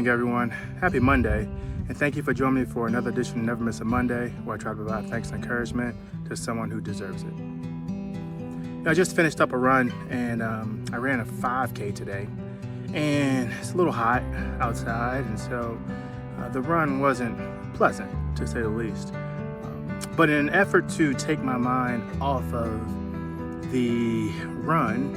morning, everyone. Happy Monday, and thank you for joining me for another edition of Never Miss a Monday, where I try to provide thanks and encouragement to someone who deserves it. I just finished up a run, and I ran a 5K today, and it's a little hot outside, and so the run wasn't pleasant, to say the least. But in an effort to take my mind off of the run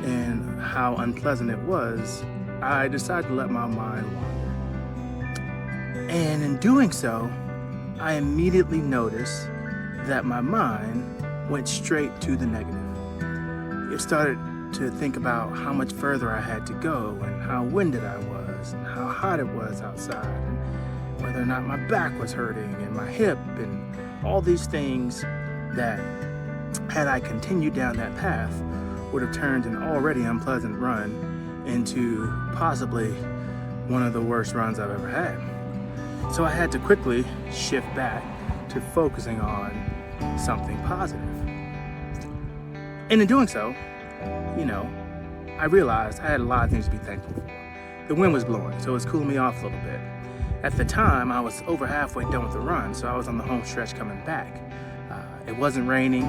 and how unpleasant it was, I decided to let my mind wander. And in doing so, I immediately noticed that my mind went straight to the negative. It started to think about how much further I had to go and how winded I was and how hot it was outside and whether or not my back was hurting and my hip and all these things that, had I continued down that path, would have turned an already unpleasant run into possibly one of the worst runs I've ever had. So I had to quickly shift back to focusing on something positive. And in doing so, I realized I had a lot of things to be thankful for. The wind was blowing, so it was cooling me off a little bit. At the time, I was over halfway done with the run, so I was on the home stretch coming back. It wasn't raining,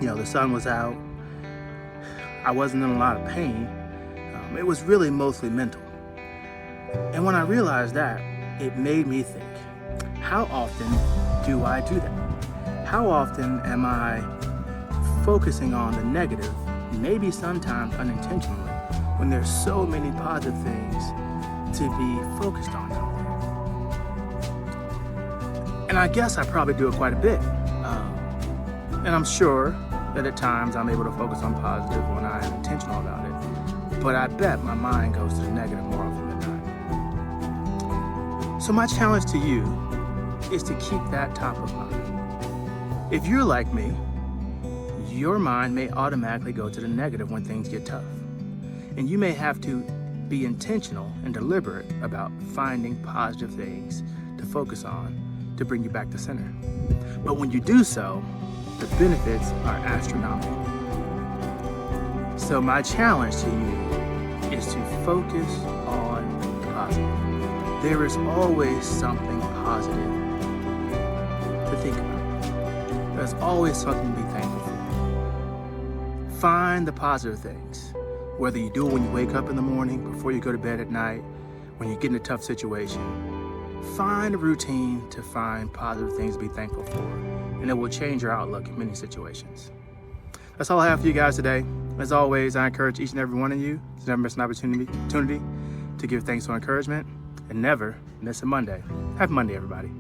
the sun was out. I wasn't in a lot of pain. It was really mostly mental. And when I realized that, it made me think, how often do I do that? How often am I focusing on the negative, maybe sometimes unintentionally, when there's so many positive things to be focused on out there? And I guess I probably do it quite a bit. And I'm sure that at times I'm able to focus on positive when I am intentional about it. But I bet my mind goes to the negative more often than not. So my challenge to you is to keep that top of mind. If you're like me, your mind may automatically go to the negative when things get tough. And you may have to be intentional and deliberate about finding positive things to focus on to bring you back to center. But when you do so, the benefits are astronomical. So my challenge to you is to focus on positive. There is always something positive to think about. There's always something to be thankful for. Find the positive things, whether you do it when you wake up in the morning, before you go to bed at night, when you get in a tough situation. Find a routine to find positive things to be thankful for, and it will change your outlook in many situations. That's all I have for you guys today. As always, I encourage each and every one of you to never miss an opportunity to give thanks or encouragement, and never miss a Monday. Happy Monday, everybody.